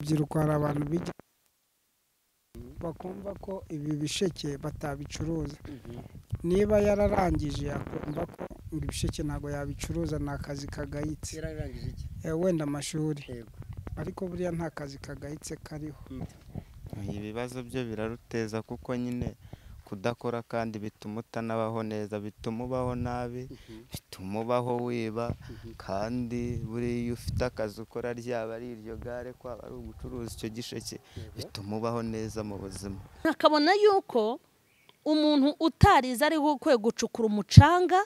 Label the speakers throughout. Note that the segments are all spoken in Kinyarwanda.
Speaker 1: Urubyiruko hari abantu bakumva ko ibi bisheke batabicuruza, niba yararangije akumva ko ibisheke ntabwo yabicuruza, ni akazi kagayitse.
Speaker 2: Yararangije iki?
Speaker 1: Wenda amashuri,
Speaker 2: Yego.
Speaker 1: ariko buriya nta kazi kagayitse kariho.
Speaker 3: Ibibazo byo biraruteza kuko nyine kudakora kandi bituma utanabaho neza, bituma ubaho nabi, bituma ubaho wiba, kandi buriya ufite akazi ukora ryaba ari iryo gare kwaba ari ugucuruza icyo gisheke bituma ubaho neza mu buzima.
Speaker 4: Akabona yuko umuntu utariza ari ukwiye gucukura umucanga,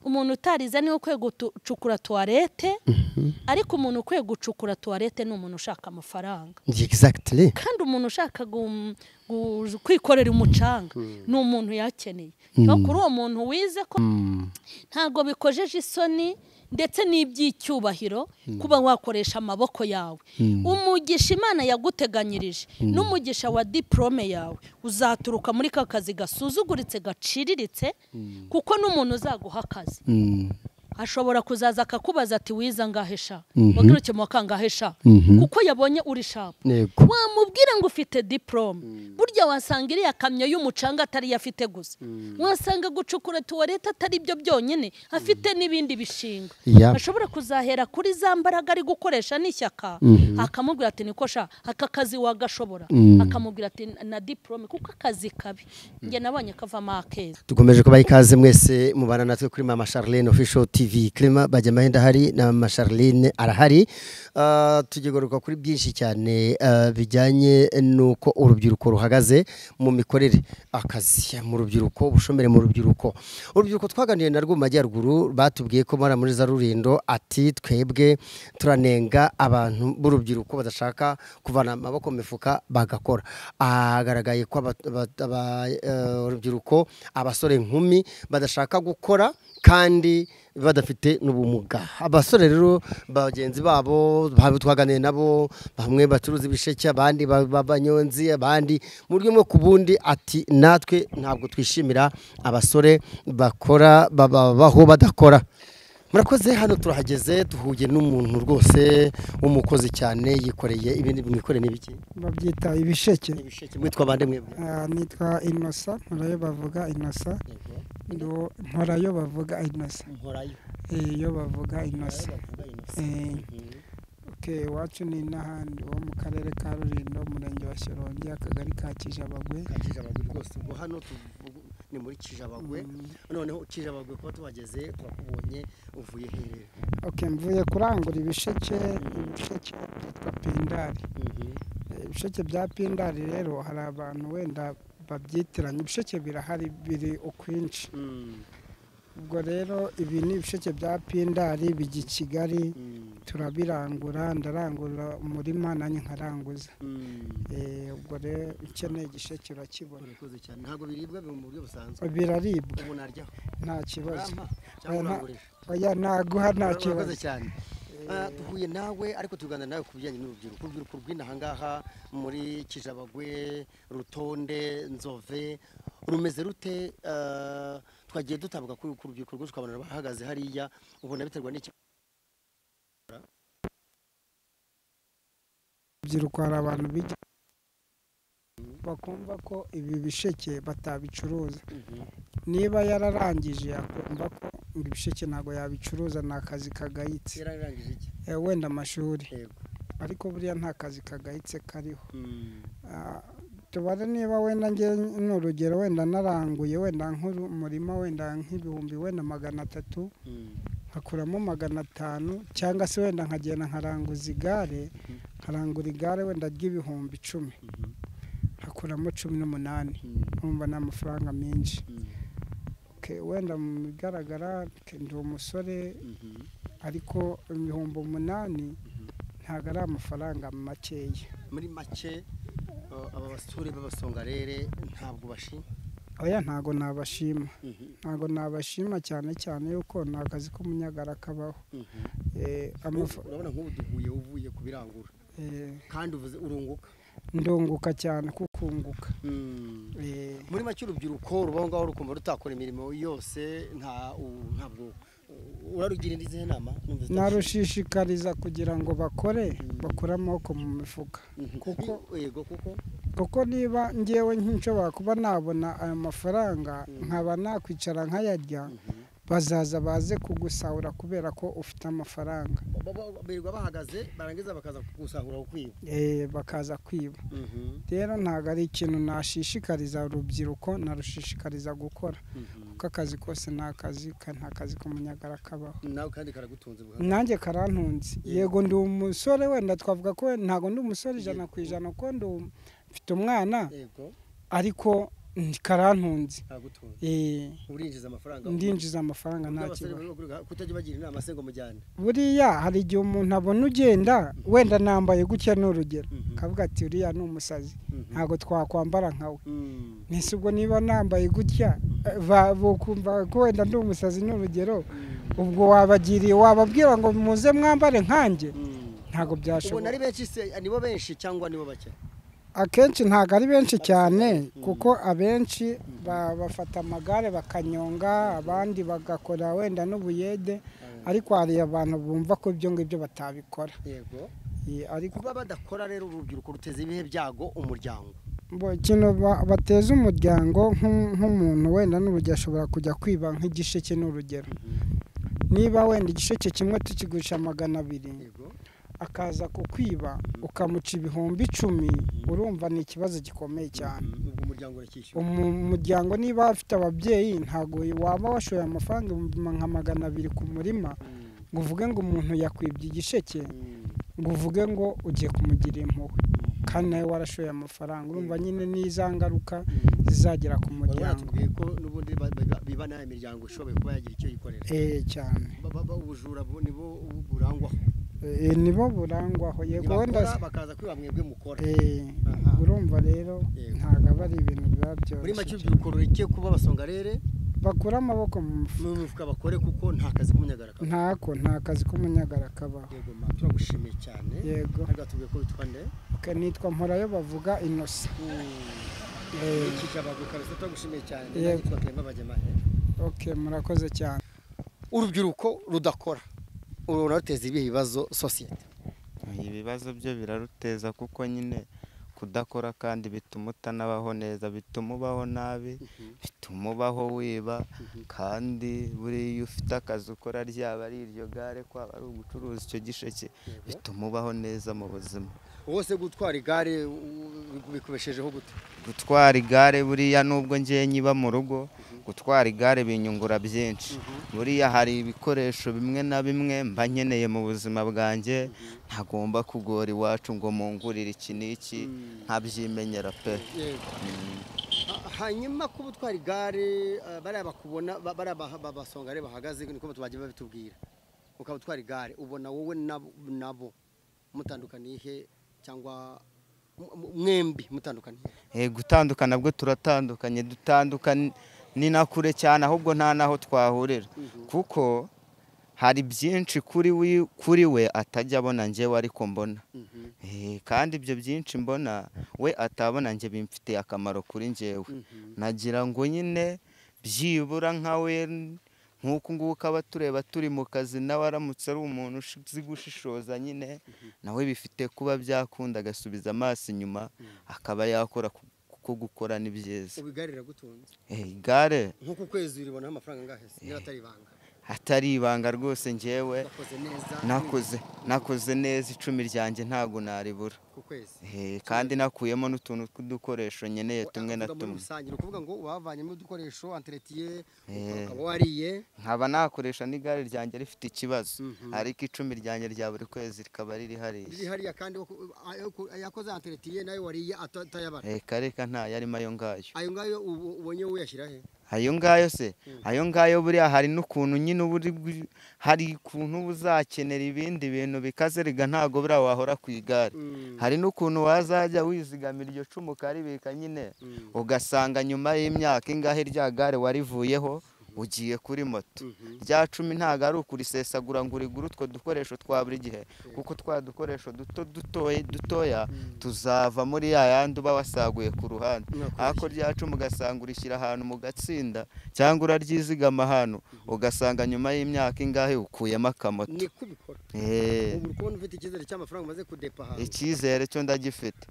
Speaker 4: umuntu utariza ni ukwiye gucukura toilette, ariko umuntu ukwiye gucukura toilette ni umuntu ushaka amafaranga.
Speaker 2: Exactly.
Speaker 4: Kandi umuntu ushaka kwikorera umucanga ni umuntu yakeneye. Kuri uwo muntu wize ko ntago bikojeje isoni ndetse n'iby'icyubahiro kuba wakoresha amaboko yawe. Umugisha Imana yaguteganyirije n'umugisha wa diplome yawe uzaturuka muri ka kazi gasuzuguritse gaciriritse, kuko n'umuntu uzaguha akazi ashobora kuzaza akakubaza ati wiza ngahesha wagira icyo mwakangahesha kuko yabonye uri sharp, wamubwira ngo ufite diplome, burya wasanga iri yakamyo y'umucanga atari yafite gusa, wasanga gucukura toilette atari byo byonyine, afite n'ibindi bishinga. Ashobora kuzahera kuri za mbaraga ari gukoresha n'ishyaka, akamubwira ati nikosha aka kazi wagashobora, akamubwira ati na diplome kuko akazi kabi nge nabonye kavamo akeza.
Speaker 2: Dukomeje kubaha ikaze mwese mubana natwe kuri Mama Charlene Official TV. Clement Bajyamahenda hari na Mama Charlene arahari. Tugigaruka kuri byinshi cyane bijyanye nuko urubyiruko ruhagaze mu mikorere, akazi mu rubyiruko, ubushomere mu rubyiruko. Urubyiruko twaganiriye narwo mu majyaruguru batubwiye ko muri za Rurindo ati twebwe turanenga abantu b'urubyiruko badashaka kuvana amaboko mifuka bagakora. Agaragaye ko urubyiruko, abasore nkumi badashaka gukora kandi badafite n'ubumuga. Abasore rero bagenzi babo twaganiriye nabo, bamwe bacuruza ibisheke, abandi babanyonzi, abandi mu buryo bwo kubundi, ati natwe ntabwo twishimira abasore bakora babaho badakora. Murakoze, hano turahageze tuhuye n'umuntu rwose w'umukozi cyane, yikoreye ibindi bimikore n'ibiki
Speaker 1: babyita ibisheke.
Speaker 2: Ibisheke mwitwa bande mwebwe?
Speaker 1: Nitwa Innocent, nkorayo bavuga Innocent. Nkorayo bavuga Innocent.
Speaker 2: Nkorayo.
Speaker 1: Iyo bavuga Innocent. Okay, wacu ni n'ahandi wo mu karere ka Rurindo, umurenge wa Shyorongi, akagari ka Kijabagwe.
Speaker 2: Kijabagwe rwose ubwo hano ni muri Kijabagwe. Noneho Kijabagwe kuba tuhageze twakubonye uvuye herere.
Speaker 1: Okay, mvuye kurangura ibisheke byitwa pindari. Ibisheke bya pindari rero hari abantu wenda babyitiranya, ibisheke birahari biri ukwinshi. Ubwo rero ibi ni ibisheke bya pindari bijya i Kigali, turabirangura, ndarangura umurima nanjye nkaranguza. Ubwo rero ukeneye igisheke urakibona.
Speaker 2: Urakoze cyane. Ntabwo biribwa mu buryo busanzwe?
Speaker 1: Biraribwa.
Speaker 2: Umuntu aryaho?
Speaker 1: Nta kibazo.
Speaker 2: Oya
Speaker 1: naguha nta kibazo.
Speaker 2: Urakoze cyane. Duhuye nawe ariko tuganda nawe ku bijyanye n'urubyiruko. Urubyiruko rw'inahangaha muri Kijabagwe, Rutonde, Nzove rumeze rute? Twagiye dutabuka kuri urubyiruko rwose ukabona bahagaze hariya, ubona biterwa n'iki?
Speaker 1: Urubyiruko hari abantu bakumva ko ibi bisheke batabicuruza, niba yararangije akumva ko ibisheke ntabwo yabicuruza, ni akazi kagayitse.
Speaker 2: Yararangije iki?
Speaker 1: Wenda amashuri,
Speaker 2: Yego.
Speaker 1: ariko buriya nta kazi kagayitse kariho. Tubare niba wenda nge n'urugero wenda naranguye wenda nk'umurima wenda nk'ibihumbi wenda 300, nkakuramo 500, cyangwa se wenda nkagenda nkaranguza igare, nkarangura igare wenda ry'ibihumbi 10, nkakuramo 18, nkumva n'amafaranga menshi. Wenda mu bigaragara ndi umusore, ariko ibihumbi 8 ntabwo ari amafaranga makeya.
Speaker 2: Muri make aba basore b'abasongarere ntabwo bashima?
Speaker 1: Oya, ntabwo nabashima. Ntabwo nabashima cyane cyane yuko ni akazi k'umunyagara kabaho.
Speaker 2: Urabona nk'ubu duhuye uvuye kubirangura kandi uvuze urunguka?
Speaker 1: Ndunguka cyane kukunguka.
Speaker 2: Muri make urubyiruko rubaho ngaho rukumva rutakora imirimo yose, ntabwo urarugira izihe nama
Speaker 1: narushishikariza kugira ngo bakore amaboko mu mifuka kuko niba ngewe nshobora kuba nabona ayo mafaranga nkaba nakwicara nkayarya bazaza baze kugusahura kubera ko ufite amafaranga
Speaker 2: birirwa bahagaze barangiza bakaza kugusahura ukwiba
Speaker 1: bakaza kwiba rero ntabwo ari ikintu nashishikariza urubyiruko narushishikariza gukora kuko akazi kose ni akazi nta kazi k'umunyagara kabaho
Speaker 2: nawe kandi karagutunze
Speaker 1: nanjye karantunze yego ndi umusore wenda twavuga ko ntabwo ndi umusore 100% ko mfite umwana ariko karantunze ndinjiza amafaranga nta kibazo
Speaker 2: kutajya bagira inama se ngo mujyane
Speaker 1: buriya hari igihe umuntu abona ugenda wenda nambaye gutya n'urugero kavuga ati uriya ni umusazi ntabwo twakwambara nkawe nese ubwo niba nambaye gutya bakumva ko wenda ndi umusazi n'urugero ubwo wababwira ngo muze mwambare nkanjye ntabwo byashoboka
Speaker 2: ubona ari benshi se nibo benshi cyangwa nibo bake
Speaker 1: akenshi ntabwo ari benshi cyane kuko abenshi bafata amagare bakanyonga abandi bagakora wenda n'ubuyede ariko hari abantu bumva ko ibyo ngibyo batabikora
Speaker 2: ariko kuba badakora rero urubyiruko ruteza ibihe byago umuryango
Speaker 1: ikintu bateza umuryango nk'umuntu wenda n'urugero ashobora kujya kwiba nk'igisheke n'urugero niba wenda igisheke kimwe tukigurisha 200 akaza kukwiba ukamuca ibihumbi 10 urumva ni ikibazo gikomeye cyane umuryango niba afite ababyeyi ntago waba washoye amafaranga nka 200 ku murima ngo uvuge ngo umuntu yakwibye igisheke ngo uvuge ngo ugiye kumugira impuhwe kandi nawe warashoye amafaranga urumva nyine n'izangaruka zizagera ku muryango
Speaker 2: ko n'ubundi biba nayo imiryango ishoboye kuba yagira icyo yikorera
Speaker 1: cyane
Speaker 2: ubujura nibo burangwaho
Speaker 1: nibo burangwaho yego wenda
Speaker 2: bakaza kwiba mwebwe mukora
Speaker 1: urumva rero ntabwo aba ari ibintu biba byoroshye
Speaker 2: muri make urubyiruko rureke kuba basongarere
Speaker 1: bakura amaboko mu
Speaker 2: mufuka bakore kuko nta kazi k'umunyagara kabaho
Speaker 1: nta kazi k'umunyagara kabaho
Speaker 2: yego ma turagushimiye cyane
Speaker 1: yego
Speaker 2: agatubwiye ko witwa nde
Speaker 1: nitwa Mporayo bavuga Innocent
Speaker 2: iki cyabago kabisa turagushimiye cyane nitwa Clement Bajyamahe
Speaker 1: murakoze cyane
Speaker 2: urubyiruko rudakora uraruteza ibibazo societe
Speaker 3: ibibazo byo biraruteza kuko nyine kudakora kandi bituma utanabaho neza bituma ubaho nabi bituma ubaho wiba kandi buriya ufite akazi ukora ryaba ari iryo gare kwaba ari ugucuruza icyo gisheke bituma ubaho neza mu buzima
Speaker 2: wose gutwara igare bikubeshejeho gute
Speaker 3: gutwara igare buriya nubwo ngiye nyiba mu rugo gutwara igare binyungura byinshi buriya hari ibikoresho bimwe na bimwe mba nkeneye mu buzima bwanjye ntagomba kugora iwacu ngo mungurire iki n'iki ntabyimenyera pe
Speaker 2: hanyuma kuba utwara igare bariya bakubona bariya babasongare bahagaze niko tubagiye babitubwira ukaba utwara igare ubona wowe nabo mutandukaniye he cyangwa mwembi mutandukaniye
Speaker 3: gutandukana bwo turatandukanye dutandukanye ni na kure cyane ahubwo nta naho twahurira kuko hari byinshi kuri we atajya abona njyewe ariko mbona kandi ibyo byinshi mbona we atabona njye bimfitiye akamaro kuri njyewe nagira ngo nyine byibura nka we nk'uku nguku aba tureba turi mu kazi nawe aramutse ari umuntu uzi gushishoza nyine nawe bifite kuba byakunda agasubiza amaso inyuma akaba yakora kuko gukora ni byiza
Speaker 2: igare riragutunze
Speaker 3: igare
Speaker 2: nk'uku kwezi uribona amafaranga angahe niba atari ibanga
Speaker 3: atari ibanga rwose njyewe nakoze neza 10 ryanjye ntago naribura
Speaker 2: ku kwezi
Speaker 3: kandi nakuyemo n'utuntu tw'udukoresho nyeneye tumwe na tumwe
Speaker 2: ni ukuvuga ngo wavanyemo udukoresho entretier ukaba wariye
Speaker 3: nkaba nakoresha n'igare ryanjye rifite ikibazo ariko 10 ryanjye rya buri kwezi rikaba riri hariya
Speaker 2: kandi yakoze entretier nayo wariye atayabara
Speaker 3: reka nta yarimo ayo
Speaker 2: ngayo ubonye uyashyira he
Speaker 3: ayo ngayo se ayo ngayo buriya hari n'ukuntu nyine hari ukuntu uzakenera ibindi bintu bikaze riga ntago buriya wahora ku igare hari n'ukuntu wazajya wizigamira iryo cumu ukaribika nyine ugasanga nyuma y'imyaka ingahe rya gare warivuyeho ugiye kuri moto rya 10 ntago ari ukurisesagura ngo urigure utwo dukoresho twa buri gihe kuko twa dukoresho dutoya tuzava muri ya yandi uba wasaguye ku ruhande ariko rya 10 ugasanga urishyira ahantu mu gatsinda cyangwa uraryizigama ahantu ugasanga nyuma y'imyaka ingahe ukuyemo akamoto
Speaker 2: niko ubikora ubu kubona ufite icyizere cy'amafaranga umaze kudepa ahantu
Speaker 3: icyizere cyo ndagifite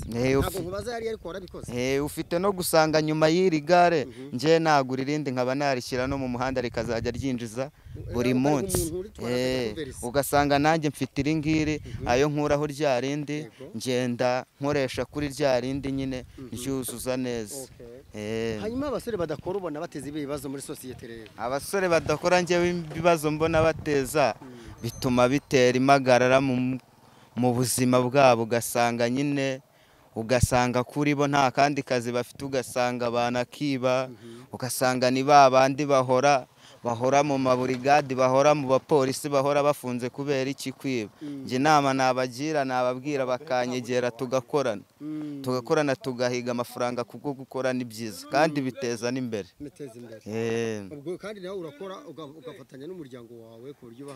Speaker 2: ntabwo nkubaza yari ariko warabikoze
Speaker 3: ufite no gusanga nyuma y'iri gare nje nagura irindi nkaba narishyira no mu muhanda rikazajya ryinjiza buri munsi ugasanga nanjye mfite iringiri ayo nkuraho rya rindi ngenda nkoresha kuri rya rindi nyine ryuzuza neza
Speaker 2: hanyuma abasore badakora ubona bateza ibibazo muri sosiyete rero
Speaker 3: abasore badakora njyewe ibibazo mbona bateza bituma bitera impagarara mu buzima bwabo ugasanga nyine ugasanga kuri bo nta kandi kazi bafite ugasanga banakiba ugasanga ni babandi bahora mu maburigadi bahora mu bapolisi bahora bafunze kubera iki kwiba nje nama nabagira nababwira bakanyegera tugakorana tugahiga amafaranga kubwo gukora ni byiza kandi biteza n'imbere
Speaker 2: ubwo kandi nawe urakora ugafatanya n'umuryango wawe ku buryo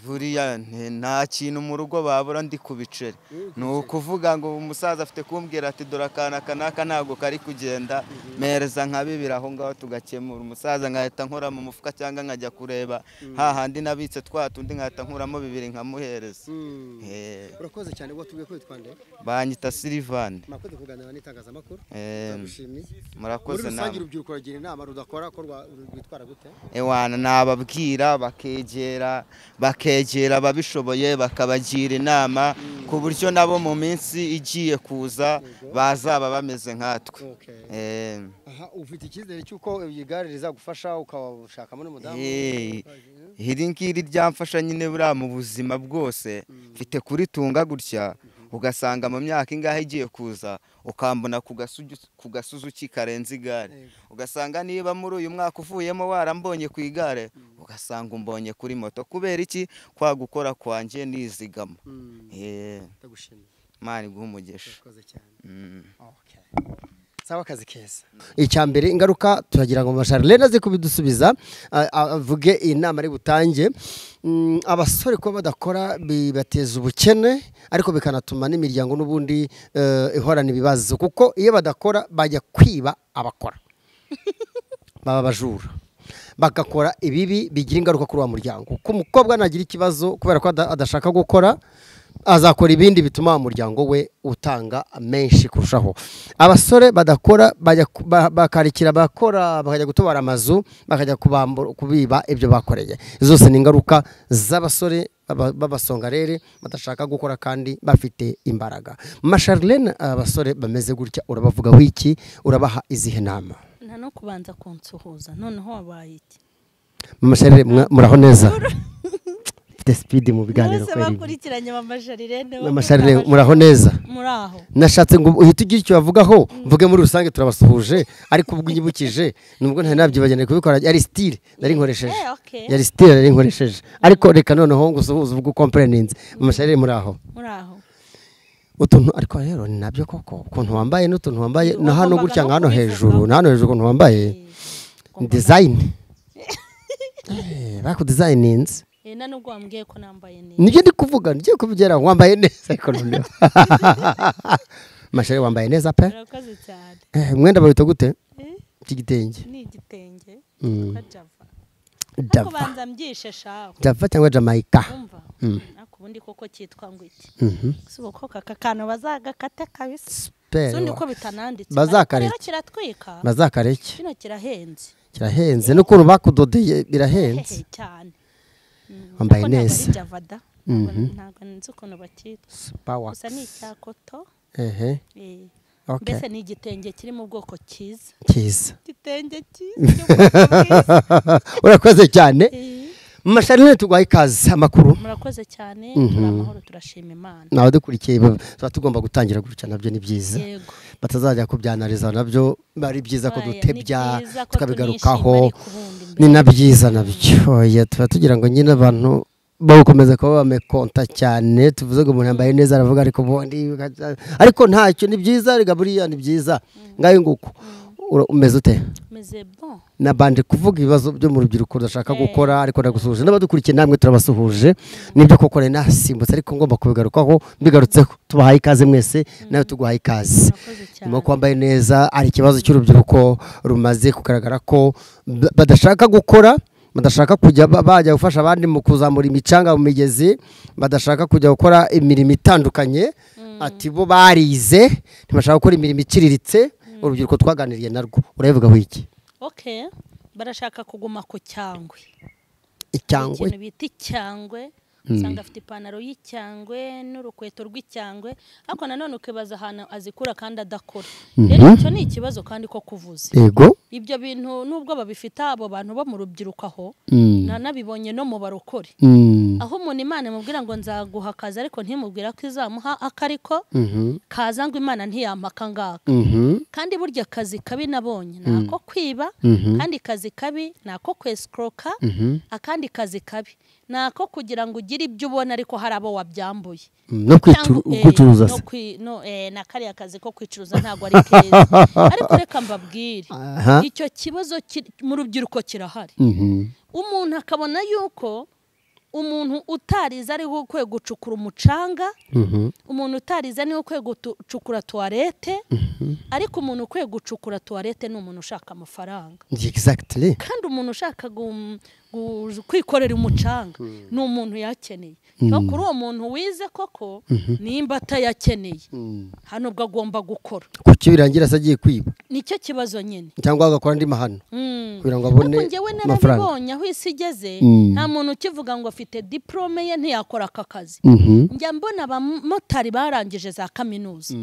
Speaker 3: buriya nta kintu mu rugo babura ndi ku biceri ni ukuvuga ngo umusaza afite kumbwira ati dore akana kanaka ntabwo kari kugenda mereza nka 2 aho ngaho tugakemura umusaza nkahita nkora mu mufuka cyangwa nkajya kureba hahandi nabitse twatundi nkahita nkuramo 2 nkamuhereza
Speaker 2: urakoze cyane watubwiye ko witwande
Speaker 3: banyita Silvan
Speaker 2: makoze kuganira n'itangazamakuru
Speaker 3: murakoze
Speaker 2: muri rusange urubyiruko ragira inama rudakora ko rwitwara gute
Speaker 3: nababwira bakegera babishoboye bakabagira inama ku buryo nabo mu minsi igiye kuza bazaba bameze nkatwe
Speaker 2: ufite icyizere cy'uko igare rizagufasha ukabashakamo n'umudamu
Speaker 3: iri ngiri ryamfasha nyine buriya mu buzima bwose mfite kuritunga gutya ugasanga mu myaka ingahe igiye kuza ukambona ku gasuzuki karenze igare ugasanga niba muri uyu mwaka uvuyemo warambonye ku igare ugasanga umbonye kuri moto kubera iki kwa gukora kwanjye nizigama mani guhumugisha
Speaker 2: sawa akazi keza icyambere ingaruka turagira ngo Charlene aze kubidusubiza avuge inama ari butange abasore ko badakora bibateza ubukene ariko bikanatuma n'imiryango n'ubundi ihorana ibibazo kuko iyo badakora bajya kwiba abakora baba bajura bagakora ibibi bigira ingaruka kuri wa muryango ko umukobwa nagira ikibazo kubera ko adashaka gukora azakora ibindi bituma umuryango we utanga menshi kurushaho abasore badakora bakarikira bakora bakajya gutobara amazu bakajya kubiba ibyo bakoreye zose ni ingaruka z'abasore b'abasongarere badashaka gukora kandi bafite imbaraga Charlene abasore bameze gutya urabavuga wiki urabaha izihe nama
Speaker 4: nta no kubanza kunsuhuza noneho wabaye iki
Speaker 2: Charlene muraho neza speed mu biganiro
Speaker 4: kweri bakurikiranye Charlene
Speaker 2: Charlene muraho neza
Speaker 4: muraho
Speaker 2: nashatse ngo uhite ugira icyo bavugaho mvuge muri rusange turabasuhuje ariko ubwo nyibukije nubwo nta nabyibageneye kubikora yari style nari nkoresheje yari style nari nkoresheje ariko reka noneho ngo usuhuze ubwo complaints Charlene muraho utuntu ariko rero ni nabyo koko ukuntu wambaye n'utuntu wambaye na hano gutya hano hejuru ukuntu wambaye design bako designinze
Speaker 4: nubwo wambwiye ko nambaye neza
Speaker 2: nibyo ndi kuvuga ngiye kubigera wambaye neza ariko noneho Charlene wambaye neza pe
Speaker 4: urakoze cyane
Speaker 2: mwenda bawita gute igitenge
Speaker 4: ni igitenge
Speaker 2: Java
Speaker 4: kubanza mbyishe shaho
Speaker 2: Java cyangwa Jamaica
Speaker 4: ariko ubundi koko cyitwa ngo iki subo ko kakano bazagakate kabisa sundi ko bitananditse
Speaker 2: bazakareke
Speaker 4: kiratwika
Speaker 2: bazakareke
Speaker 4: kino
Speaker 2: kirahenze n'ukuntu bakudodeye birahenze
Speaker 4: cyane
Speaker 2: wambaye neza
Speaker 4: Javada ntabwo nzi ukuntu bakitwa gusa ni icyakoto mbese ni igitenge kiri mu bwoko cyiza igitenge cyiza
Speaker 2: urakoze cyane Charlene tugwaye ikaze amakuru
Speaker 4: murakoze cyane turamahoro turashima Imana
Speaker 2: nawe dukurikiye tuba tugomba gutangira gutya nabyo ni byiza
Speaker 4: yego
Speaker 2: batazajya kubyanariza nabyo bari byiza ko dutebya tukabigarukaho ni nabyiza nabyo tuba tugira ngo nyine abantu bakomeza kuba bamekonta cyane tuvuze ngo umuntu yambaye neza aravuga ariko ubundi ariko ntacyo ni byiza rega buriya ni byiza ngayo nguko umeze ute
Speaker 4: meze bon
Speaker 2: nabanje kuvuga ibibazo byo mu rubyiruko udashaka gukora ariko ndagusuhuje n'abadukurikiye namwe turabasuhuje nibyo koko rero nasimbutse ariko ngomba kubigarukaho mbigarutseho tubahaye ikaze mwese nawe tuguhaye ikaze nyuma kwambaye neza ari ikibazo cy'urubyiruko rumaze kugaragara ko badashaka gukora badashaka kujya bajya gufasha abandi mu kuzamura imicanga mu migezi badashaka kujya gukora imirimo itandukanye ati bo barize ntibashaka gukora imirimo iciriritse urubyiruko twaganiriye narwo urabivugaho iki
Speaker 4: okay barashaka kuguma ku cyangwe
Speaker 2: icyangwe
Speaker 4: ikintu bita icyangwe usanga afite ipantaro y'icyangwe n'urukweto rw'icyangwe ariko nanone ukibaza ahantu azikura kandi adakora rero icyo ni ikibazo kandi ko kuvuza
Speaker 2: yego
Speaker 4: ibyo bintu nubwo babifite abo bantu bo mu rubyiruko aho nanabibonye no mu barokore aho umuntu Imana imubwira ngo nzaguha akazi ariko ntimubwira ko izamuha akariko kaza ngo Imana ntiyampaka ngaka kandi burya akazi kabi nabonye nako kwiba kandi kazi kabi nako kwescroka akandi kazi kabi nako kugira ngo ugire ibyo ubona ariko hari abo wabyambuye
Speaker 2: no kwicuruza
Speaker 4: na kariya kazi ko kwicuruza ntabwo ari keza ariko reka mbabwire icyo kibazo mu rubyiruko kirahari umuntu akabona yuko umuntu utarize ari ukwiye gucukura umucanga umuntu utarize ni ukwiye gucukura toilette ariko umuntu ukwiye gucukura toilette ni umuntu ushaka amafaranga
Speaker 2: exactly
Speaker 4: kandi umuntu ushaka kwikorera umucanga ni umuntu yakeneye kuri uwo muntu wize koko nimba atayakeneye hano ubwo agomba gukora
Speaker 2: kuki birangira se agiye kwiba
Speaker 4: nicyo kibazo nyine
Speaker 2: cyangwa agakora andi mahano kugira ngo abone amafaranga
Speaker 4: narabibonye aho isi igeze nta muntu ukivuga ngo afite diplome ye ntiyakora aka kazi njya mbona abamotari barangije za kaminuza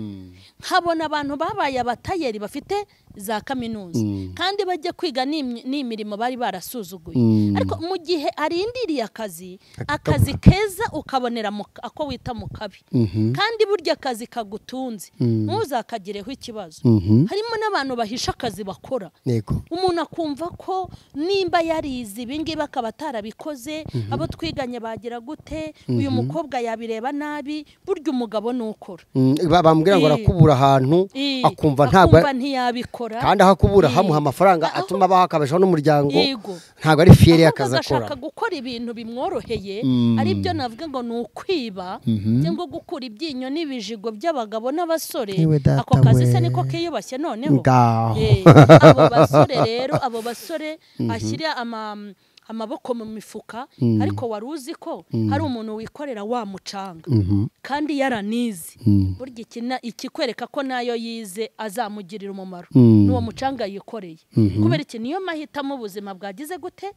Speaker 4: nkabona abantu babaye abatayeri bafite za kaminuza kandi bajya kwiga n'imirimo bari barasuzuguye ariko mu gihe arindiriye akazi keza ukabonera ako wita mu kabi kandi burya akazi kagutunze ntuzakagireho ikibazo harimo n'abantu bahisha akazi bakora umuntu akumva ko nimba yarize ibingibi akaba atarabikoze abo twiganye bagira gute uyu mukobwa yabireba nabi burya umugabo nukora
Speaker 2: bambwira ngo arakubura ahantu akumva
Speaker 4: ntiyabikora
Speaker 2: kandi aho kubura hamuha amafaranga atuma abaho akabeshaho n'umuryango ntabwo ari fiyeri y'akazi akora
Speaker 4: agashaka gukora ibintu bimworoheye aribyo navuga ngo ni ukwiba cyangwa gukura ibyinyo n'ibijigo by'abagabo n'abasore ako kazi se niko kiyubashye noneho abo basore rero abo basore ashyira amaboko mu mifuka ariko wari uzi ko hari umuntu wikorera wa mucanga kandi yaranize burya ikikwereka ko nayo yize azamugirira umumaro n'uwo mucanga yikoreye kubera iki niyo mahitamo ubuzima bwagize gute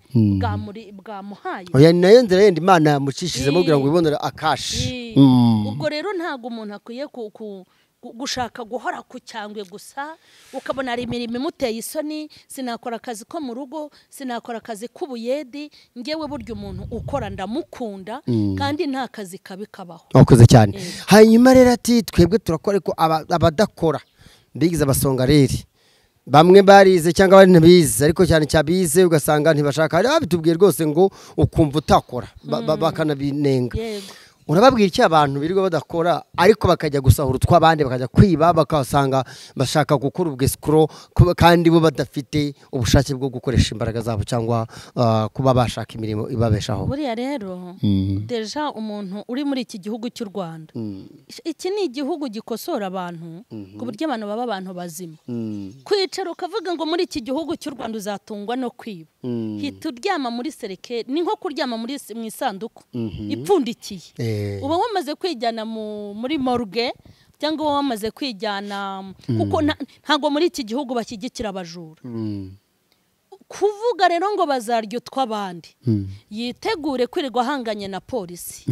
Speaker 4: bwamuhaye
Speaker 2: oya nayo nzira yenda Imana yamucishizemo kugira ngo ibonere akashi
Speaker 4: ubwo rero ntabwo umuntu akwiye gushaka guhora ku cyangwe gusa ukabona ari imirimo imuteye isoni sinakora akazi ko mu rugo sinakora akazi k'ubuyedi ngewe burya umuntu ukora ndamukunda kandi nta kazi kabi kabaho
Speaker 2: wakoze cyane hanyuma rero ati twebwe turakora ko abadakora bigize abasongareri bamwe barize cyangwa abandi ntibize ariko cyane cyabize ugasanga ntibashaka ari babitubwiye rwose ngo ukumva utakora bakanabinenga urababwira iki abantu birirwa badakora ariko bakajya gusahura utw'abandi bakajya kwiba bakasanga bashaka gukora ubwescro kandi bo badafite ubushake bwo gukoresha imbaraga zabo cyangwa kuba bashaka imirimo ibabeshaho
Speaker 4: buriya rero deja umuntu uri muri iki gihugu cy'u Rwanda iki ni igihugu gikosora abantu ku buryo abantu baba abantu bazima kwicara ukavuga ngo muri iki gihugu cy'u Rwanda uzatungwa no kwiba hita uryama muri serekeri ni nko kuryama mu isanduku ipfundikiye uba wamaze kwijyana muri morgue cyangwa wamaze kwijyana kuko ntago muri iki gihugu bashyigikira abajura kuvuga rero ngo bazarya utw'abandi yitegure kwirirwa ahanganye na polisi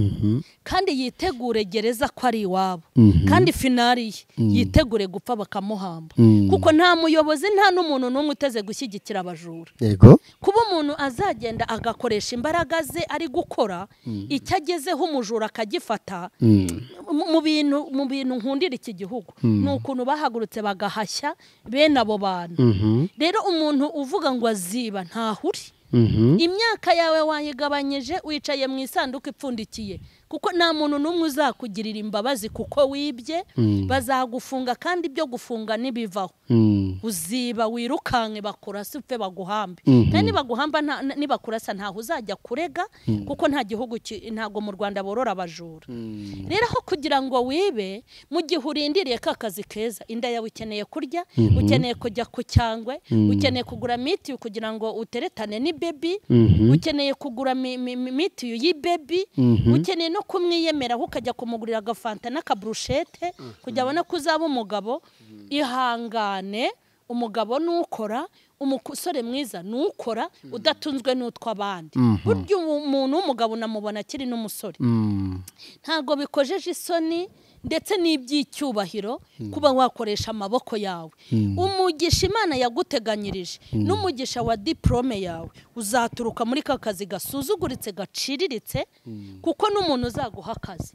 Speaker 4: kandi yitegure gereza ko ari iwabo kandi finali yitegure gupfa bakamuhamba kuko nta muyobozi nta n'umuntu n'umwe uteze gushyigikira abajura kuba umuntu azagenda agakoresha imbaraga ze ari gukora icyo agezeho umujura akagifata mu bintu nkundira iki gihugu ni ukuntu bahagurutse bagahashya bene abo bantu rero umuntu uvuga ngo ziba ntahuri imyaka yawe wayigabanyije wicaye mu isanduku ipfundikiye kuko nta muntu n'umwe uzakugirira imbabazi kuko wibye bazagufunga kandi ibyo gufunga nibivaho uziba wirukanke bakurasa upfe baguhambe kandi baguhamba nibakurasa ntaho uzajya kurega kuko nta gihugu ntago mu Rwanda borora abajura rero aho kugira ngo wibe mu gihe urindiriye ka kazi keza inda yawe ukeneye kurya ukeneye kujya ku cyangwe ukeneye kugura miti kugira ngo uteretane ni baby ukeneye kugura miti y'ibaby ukeneye no kumwiyemera ukajya kumugurira agafanta n'akabrushete kujya abona kuzaba umugabo ihangane umugabo nukora umusore mwiza nukora udatunzwe n'utwa abandi buryo umuntu w'umugabo namubona kiri n'umusore ntago bikojeje isoni ndetse n'iby'icyubahiro kuba wakoresha amaboko yawe umugisha Imana yaguteganyirije n'umugisha wa diplome yawe uzaturuka muri ka kazi gasuzuguritse gaciriritse kuko n'umuntu uzaguha akazi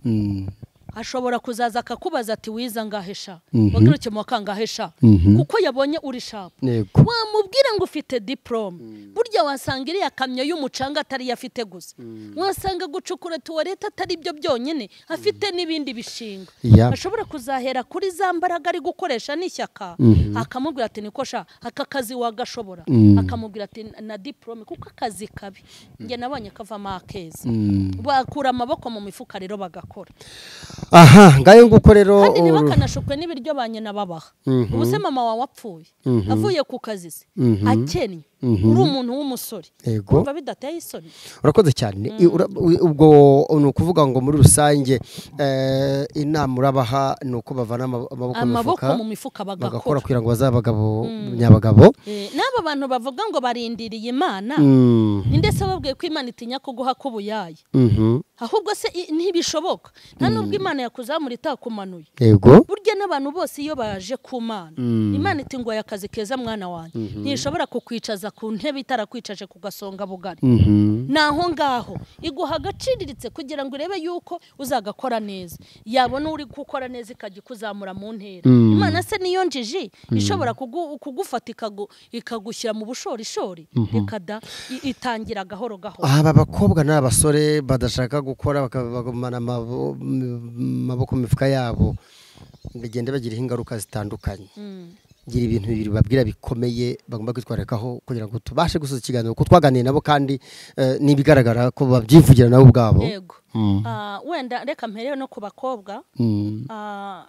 Speaker 4: ashobora kuzaza akakubaza ati wiza ngahesha wagiruke mu kangahesha kuko yabonye uri sharp wamubwira ngo ufite diplome burya wasanga iri yakamyo y'umucanga atari yafite gusa wasanga gucukura tuwareta atari byo byonyine afite n'ibindi bishinga ashobora kuzahera kuri za mbaraga ari gukoresha n'ishyaka akamubwira ati nikosha aka kazi wagashobora akamubwira ati na diplome kuko akazi kabi nge nabonye kavama akeza bakura amaboko mu mifuka rero bagakora
Speaker 2: aha ngayo nguko rero
Speaker 4: kandi nibakanashukwe n'ibiryo banyena babaha ubuse mama wawe wapfuye avuye ku kazi se akennye uri umuntu w'umusore kumva bidateye isoni
Speaker 2: urakoze cyane ubwo ni ukuvuga ngo muri rusange inama urabaha ni uko bavana amaboko mu mifuka bagakora kugira ngo bazabagabo nyabagabo
Speaker 4: n'aba bantu bavuga ngo barindiriye Imana ninde se babwiye ko Imana itinya kuguha kubuyaye ahubwo se ntibishoboka nta nubwo Imana yakuzamura itakumanuye burya n'abantu bose iyo baje ku Mana Imana iti ngo yakazi keza mwana wanjye ntishobora kukwicaza ku ntebe itarakwicaje ku gasonga bugari naho ngaho iguha agaciriritse kugira ngo urebe yuko uzagakora neza yabona uri gukora neza ikajya kuzamura mu ntera Imana se niyo njiji ishobora kugufata ikagushyira mu bushorishori rekada itangira gahoro gahoro
Speaker 2: aba bakobwa n'abasore badashaka gukora bakagumana amaboko mu mifuka yabo bagenda bagira ingaruka zitandukanye gira ibintu bibiri babwira bikomeye bagomba kwitwarekaho kugira ngo tubashe gusoza ikiganiro ko twaganiye nabo kandi nibigaragara ko babyivugira nabo ubwabo
Speaker 4: yego wenda reka mperewe no ku bakobwa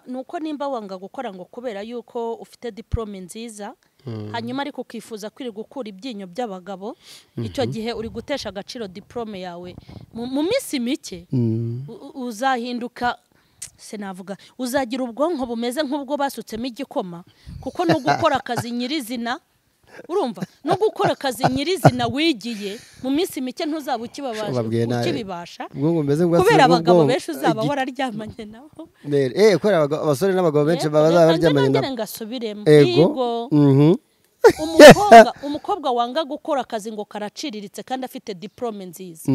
Speaker 4: nuko nimba wanga gukora ngo kubera yuko ufite diplome nziza hanyuma ariko ukifuza kwiri gukura ibyinyo by'abagabo icyo gihe uri gutesha agaciro diplome yawe mu minsi mike uzahinduka senavuga uzagira ubwonko bumeze nk'ubwo basutsemo igikoma kuko no gukora akazi nyirizina urumva no gukora akazi nyirizina wigiye mu minsi mike ntuzaba ukibibasha kubera abagabo benshi uzaba wararyamanye nabo
Speaker 2: kubera abasore n'abagabo benshi bazaba baryamanye nabo
Speaker 4: ngasubiremo yego umukobwa wanga gukora akazi ngo karaciriritse kandi afite diplome nziza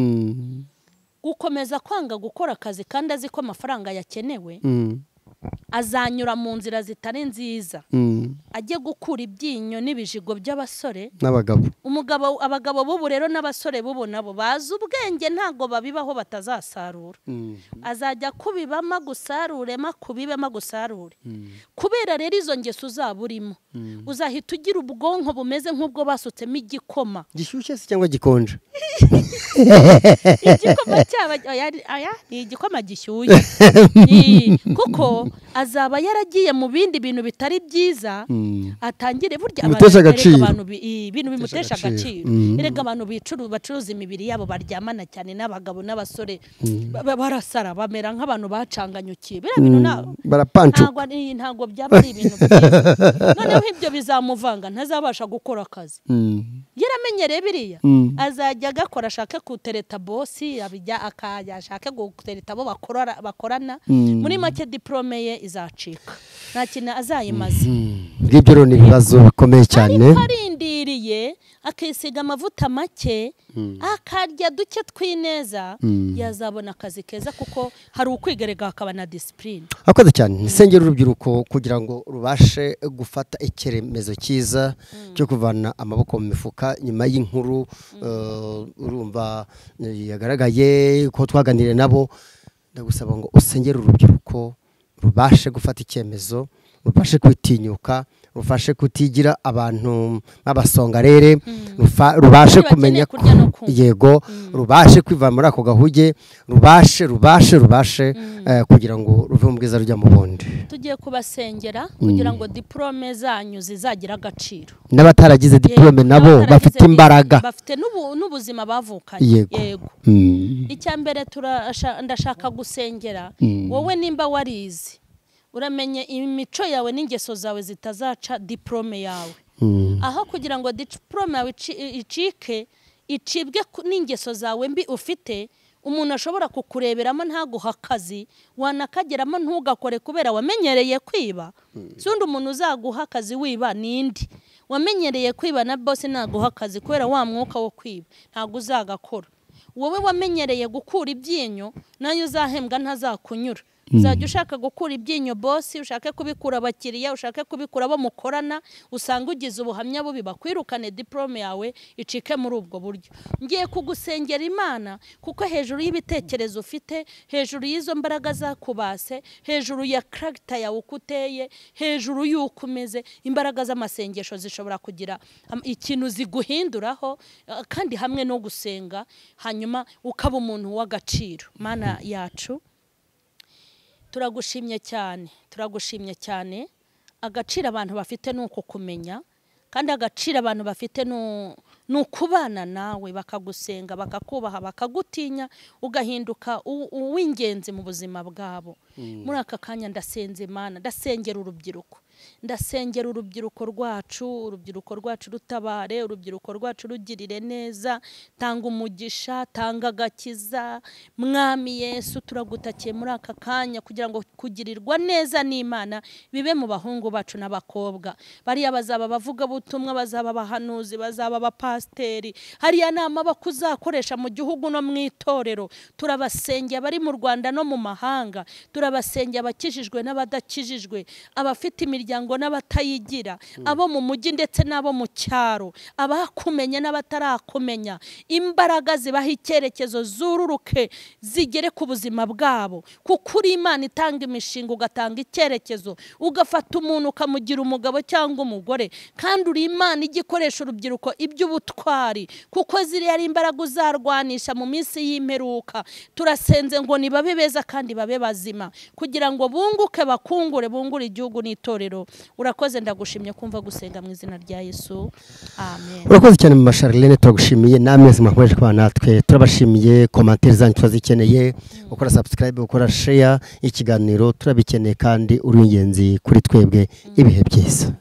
Speaker 4: gukomeza kwanga gukora akazi kandi azi ko amafaranga yakenewe azanyura mu nzira zitari nziza ajye gukura ibyinyo n'ibijigo by'abasore
Speaker 2: n'abagabo
Speaker 4: abagabo b'ubu rero n'abasore b'ubu nabo bazi ubwenge ntago babibaho batazasarura azajya kubibama gusarurema kubibema gusarure kubera rero izo ngeso uzaba urimo uzahita ugira ubwonko bumeze nk'ubwo basutsemo igikoma
Speaker 2: gishyushye se cyangwa gikonje
Speaker 4: igikoma ni igikoma gishyushye kuko azaba yaragiye mu bindi bintu bitari byiza atangire burya abantu ibintu bimutesha agaciro erega abantu bacuruza imibiri yabo baryamana cyane n'abagabo n'abasore barasara bamera nk'abantu bacanganyukiye bira bintu ntago byaba ari ibintu byiza noneho ibyo bizamuvanga ntazabasha gukora akazi yaramenyereye biriya azajya agakora ashaka kutereta bosi ashaka gutereta abo bakorana muri make diplome ye izacika nta kintu azayimaze
Speaker 2: ngibyo rero ni ibibazo bikomeye cyane
Speaker 4: ariko arindiriye akisiga amavuta make akarya duke twineza yazabona akazi keza kuko hari ukwigerega hakaba na discipline
Speaker 2: akoze cyane nsengera urubyiruko kugira ngo rubashe gufata icyeremezo cyiza cyo kuvana amaboko mu mifuka nyuma y'inkuru urumva yagaragaye ko twaganiriye nabo ndagusaba ngo usengere urubyiruko rubashe gufata icyemezo, rubashe kwitinyuka, rufashe kutigira abantu b'abasongarere, rubashe kumenya yego, rubashe kwiva muri ako gahuge, rubashe kugira ngo ruve mu bwiza rujya mu bundi.
Speaker 4: Tugiye kubasengera kugira ngo diplome zanyu zizagira agaciro,
Speaker 2: n'abataragize diplome nabo bafite imbaraga,
Speaker 4: bafite n'ubuzima bavukanye. Yego, icya mbere ndashaka gusengera wowe nimba warize, uramenye imico yawe n'ingeso zawe zitazaca diplome yawe. Aho kugira ngo diplome yawe icibwe n'ingeso zawe mbi ufite, umuntu ashobora kukureberamo ntaguha akazi, wanakageramo ntugakore kubera wamenyereye kwiba. Sundi umuntu uzaguha akazi wiba nindi wamenyereye kwiba, na boss naguha akazi kubera wa mwuka wo kwiba ntago uzagakora. Wowe wamenyereye gukura ibyinyo, nayo uzahembwa ntazakunyura. Uzajya ushaka gukura ibyinyo boss, ushake kubikura abakiriya, ushake kubikura abo mukorana, usanga ugize ubuhamya bubi bakwirukane diplome yawe icike muri ubwo buryo. Ngiye kugusengera Imana kuko hejuru y'ibitekerezo ufite, hejuru y'izo mbaraga zakubase, hejuru ya character yawe ukuteye, hejuru y'uko umeze, imbaraga z'amasengesho zishobora kugira ikintu ziguhinduraho, kandi hamwe no gusenga hanyuma ukaba umuntu w'agaciro. Mana yacu, turagushimye cyane. Agaciro abantu bafite nuko kumenya, kandi agaciro abantu bafite nukubana nawe, bakagusenga, bakakubaha, bakagutinya, ugahinduka uw'ingenzi mu buzima bwabo. Muri aka kanya ndasenze Mana, ndasengera urubyiruko, ndasengera urubyiruko rwacu rutabare, urubyiruko rwacu rugirire neza, tanga umugisha, tanga agakiza. Mwami Yesu, turagutakiye muri aka kanya kugira ngo kugirirwa neza n'Imana bibe mu bahungu bacu n'abakobwa. Bariya bazaba bavuga butumwa, bazaba bahanuzi, bazaba abapasteri, hariya nama bakuzakoresha mu gihugu no mu itorero. Turabasengera bari mu Rwanda no mu mahanga, turabasengera abakijijwe n'abadakijijwe, abafite imiryango n'abatayigira, abo mu mujyi ndetse n'abo mu cyaro, abakumenya n'abatarakumenya. Imbaraga zibaha icyerekezo zururuke zigere ku buzima bwabo, kuko uri Imana itanga imishinga, ugatanga icyerekezo, ugafata umuntu ukamugira umugabo cyangwa umugore. Kandi uri Imana igikoresha urubyiruko iby'ubutwari, kuko ziri ari imbaraga uzarwanisha mu minsi y'imperuka. Turasenze ngo nibabe beza kandi babe bazima, kugira ngo bunguke, bakungure, bungure igihugu n'itorero. Urakoze, ndagushimye kumva gusenga mu izina rya Yesu, amen.
Speaker 2: Urakoze cyane mu Charlene, turagushimiye namwe mwakomeje kwa natwe, turabashimiye. Commentaire zanyu turazikeneye, ukora subscribe, ukora share ikiganiro turabikeneye, kandi uri ingenzi kuri twebwe. Ibihe byiza.